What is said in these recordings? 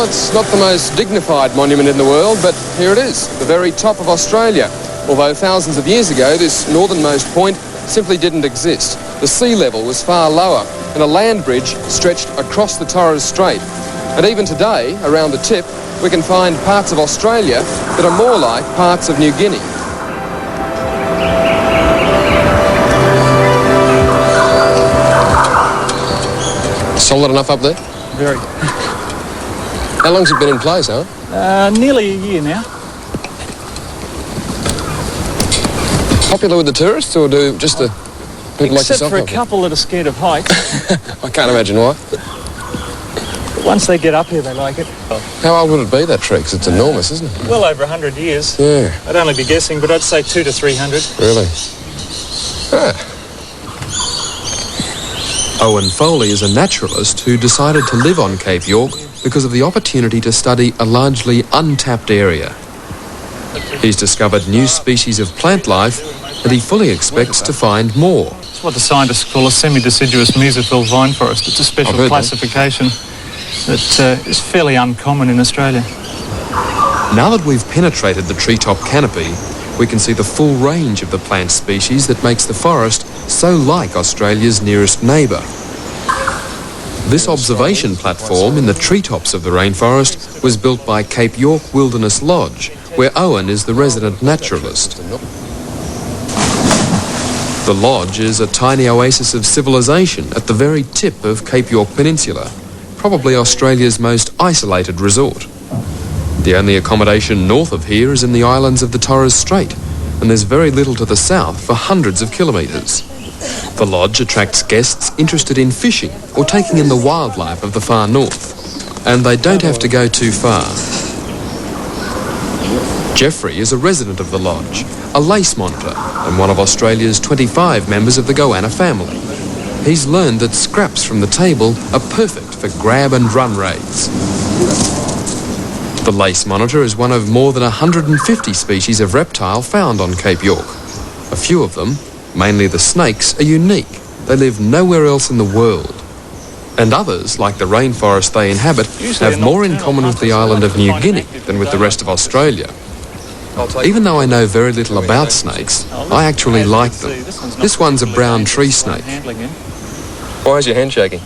it's not the most dignified monument in the world, but here it is, the very top of Australia. Although thousands of years ago, this northernmost point simply didn't exist. The sea level was far lower, and a land bridge stretched across the Torres Strait. And even today, around the tip, we can find parts of Australia that are more like parts of New Guinea. Solid enough up there? Very. How long's it been in place, huh? Nearly a year now. Popular with the tourists, or do just the people like yourself? Except for a couple that are scared of heights. I can't imagine why. But once they get up here, they like it. How old would it be, that tree? 'Cause it's enormous, isn't it? Well over 100 years. Yeah. I'd only be guessing, but I'd say 200 to 300. Really? Ah. Owen Foley is a naturalist who decided to live on Cape York because of the opportunity to study a largely untapped area. He's discovered new species of plant life, and he fully expects to find more. It's what the scientists call a semi-deciduous mesophyll vine forest. It's a special classification that is fairly uncommon in Australia. Now that we've penetrated the treetop canopy, we can see the full range of the plant species that makes the forest so like Australia's nearest neighbour. This observation platform in the treetops of the rainforest was built by Cape York Wilderness Lodge, where Owen is the resident naturalist. The lodge is a tiny oasis of civilization at the very tip of Cape York Peninsula, probably Australia's most isolated resort. The only accommodation north of here is in the islands of the Torres Strait, and there's very little to the south for hundreds of kilometres. The lodge attracts guests interested in fishing or taking in the wildlife of the far north, and they don't have to go too far. Jeffrey is a resident of the lodge, a lace monitor, and one of Australia's 25 members of the goanna family. He's learned that scraps from the table are perfect for grab and run raids. The lace monitor is one of more than 150 species of reptile found on Cape York. A few of them, mainly the snakes, are unique. They live nowhere else in the world. And others, like the rainforest they inhabit, have more in common with the island of New Guinea than with the rest of Australia. Even though I know very little about snakes, I actually like them. This one's a brown tree snake. Why is your hand shaking?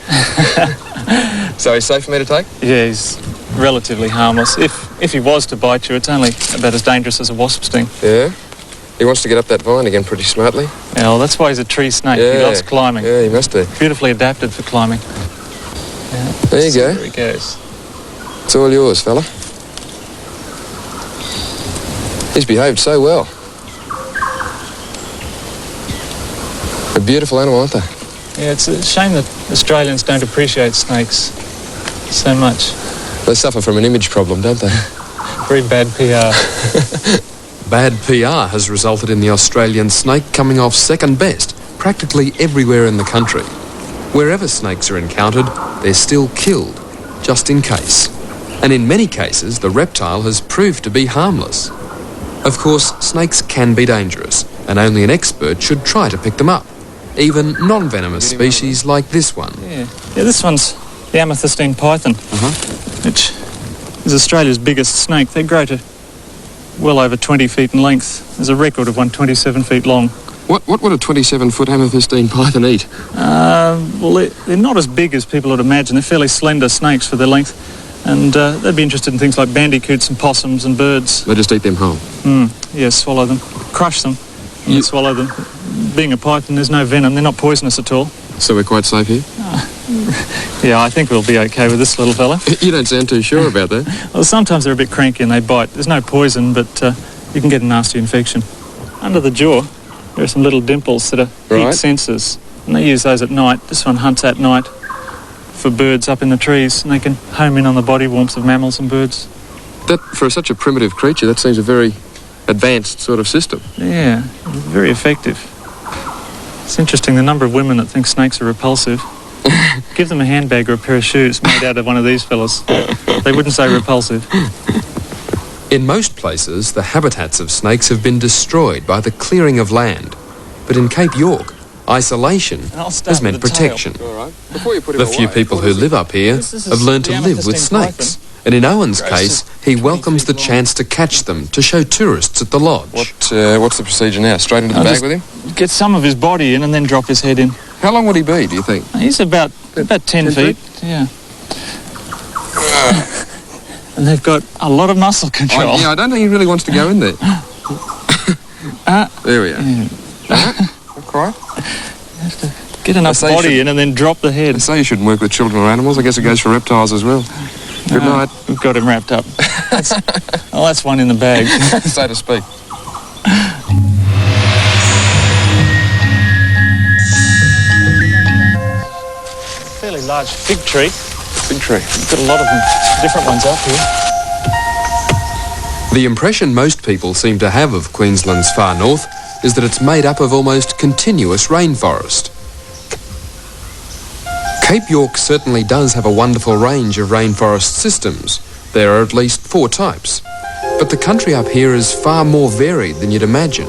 So he's safe for me to take? Yeah, he's relatively harmless. If he was to bite you, it's only about as dangerous as a wasp sting. Yeah? He wants to get up that vine again pretty smartly. Yeah, well, that's why he's a tree snake. Yeah. He loves climbing. Yeah, he must be. Beautifully adapted for climbing. Yeah. There you go. There he goes. It's all yours, fella. He's behaved so well. A beautiful animal, aren't they? Yeah, it's a shame that Australians don't appreciate snakes so much. They suffer from an image problem, don't they? Very bad PR. Bad PR has resulted in the Australian snake coming off second best practically everywhere in the country. Wherever snakes are encountered, they're still killed, just in case. And in many cases, the reptile has proved to be harmless. Of course, snakes can be dangerous, and only an expert should try to pick them up. Even non-venomous species like this one. Yeah, this one's the amethystine python, which is Australia's biggest snake. They grow to well over 20 feet in length. There's a record of one 27 feet long. What would a 27-foot amethystine python eat? Well, they're not as big as people would imagine. They're fairly slender snakes for their length. And they'd be interested in things like bandicoots and possums and birds. They just eat them whole? Yeah, swallow them. Crush them and swallow them. Being a python, there's no venom. They're not poisonous at all. So we're quite safe here? Yeah, I think we'll be okay with this little fella. You don't sound too sure about that. Well, sometimes they're a bit cranky and they bite. There's no poison, but you can get a nasty infection. Under the jaw, there are some little dimples that are heat sensors. And they use those at night. This one hunts at night for birds up in the trees, and they can home in on the body warmth of mammals and birds. That, for such a primitive creature, that seems a very advanced sort of system. Yeah, very effective. It's interesting the number of women that think snakes are repulsive. Give them a handbag or a pair of shoes made out of one of these fellas. They wouldn't say repulsive. In most places, the habitats of snakes have been destroyed by the clearing of land. But in Cape York, isolation has meant protection. The few people who live up here have learned to live with snakes And in Owen's case, he welcomes the chance to catch them, to show tourists at the lodge. What's the procedure now? Straight into the bag with him? Get some of his body in and then drop his head in. How long would he be, do you think? He's about 10 feet. Yeah. And they've got a lot of muscle control. I don't think he really wants to go in there. There we are. Yeah. All right. Get enough body in and then drop the head. They say you shouldn't work with children or animals. I guess it goes for reptiles as well. Good night. We've got him wrapped up. That's one in the bag. So to speak. Fairly large fig tree. Big tree. We've got a lot of them, different ones up here. The impression most people seem to have of Queensland's far north is that it's made up of almost continuous rainforest. Cape York certainly does have a wonderful range of rainforest systems. There are at least 4 types. But the country up here is far more varied than you'd imagine.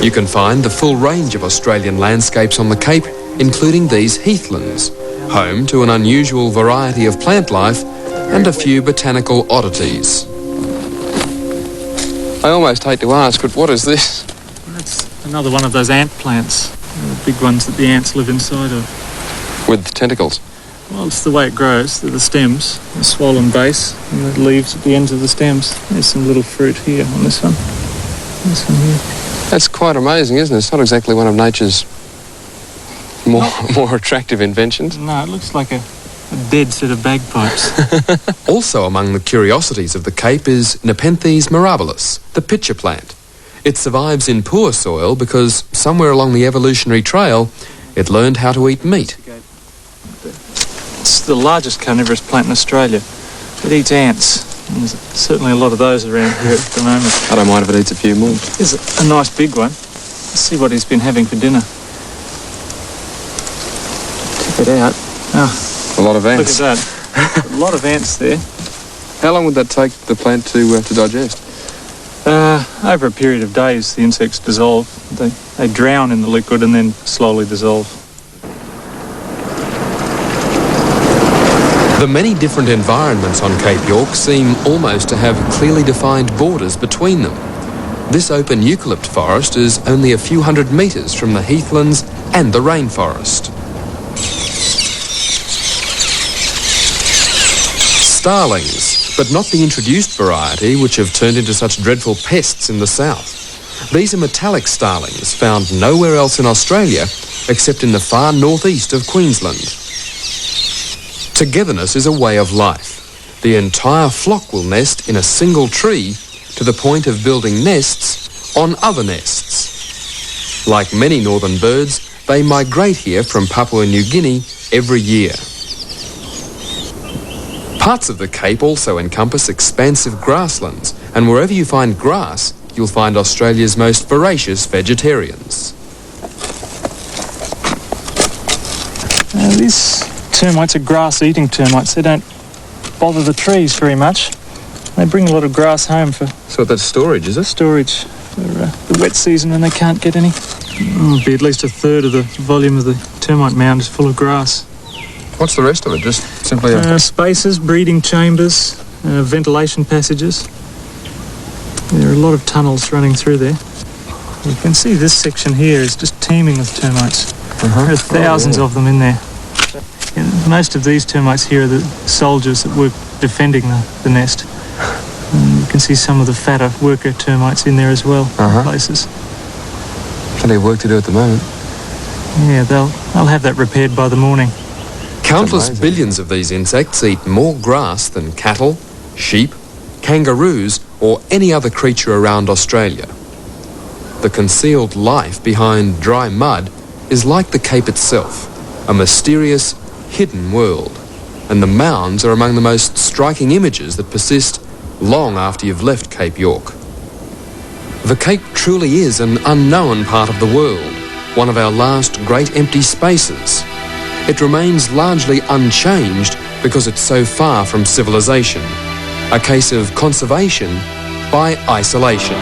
You can find the full range of Australian landscapes on the Cape, including these heathlands, home to an unusual variety of plant life and a few botanical oddities. I almost hate to ask, but what is this? That's another one of those ant plants, the big ones that the ants live inside of. With tentacles? Well, it's the way it grows. They're the stems, the swollen base, and the leaves at the ends of the stems. There's some little fruit here on this one. This one here. That's quite amazing, isn't it? It's not exactly one of nature's more attractive inventions. No, it looks like a dead set of bagpipes. Also among the curiosities of the Cape is Nepenthes mirabilis, the pitcher plant. It survives in poor soil because somewhere along the evolutionary trail it learned how to eat meat. It's the largest carnivorous plant in Australia. It eats ants. And there's certainly a lot of those around here at the moment. I don't mind if it eats a few more. Here's a nice big one. Let's see what he's been having for dinner. Check it out. Oh, a lot of ants. Look at that. A lot of ants there. How long would that take the plant to digest? Over a period of days, the insects dissolve. They drown in the liquid and then slowly dissolve. The many different environments on Cape York seem almost to have clearly defined borders between them. This open eucalypt forest is only a few hundred metres from the heathlands and the rainforest. Starlings, but not the introduced variety which have turned into such dreadful pests in the south. These are metallic starlings found nowhere else in Australia except in the far northeast of Queensland. Togetherness is a way of life. The entire flock will nest in a single tree to the point of building nests on other nests. Like many northern birds, they migrate here from Papua New Guinea every year. Parts of the Cape also encompass expansive grasslands, and wherever you find grass, you'll find Australia's most voracious vegetarians. These termites are grass-eating termites. They don't bother the trees very much. They bring a lot of grass home for... So that's storage, is it? Storage for the wet season when they can't get any. It'll be at least a third of the volume of the termite mound is full of grass. What's the rest of it? Just simply... spaces, breeding chambers, ventilation passages. There are a lot of tunnels running through there. You can see this section here is just teeming with termites. There are thousands of them in there. And most of these termites here are the soldiers that work defending the nest. And you can see some of the fatter worker termites in there as well, in places. Plenty of work to do at the moment. Yeah, they'll have that repaired by the morning. Countless billions of these insects eat more grass than cattle, sheep, kangaroos, or any other creature around Australia. The concealed life behind dry mud is like the Cape itself, a mysterious, hidden world, and the mounds are among the most striking images that persist long after you've left Cape York. The Cape truly is an unknown part of the world, one of our last great empty spaces. It remains largely unchanged because it's so far from civilization, a case of conservation by isolation.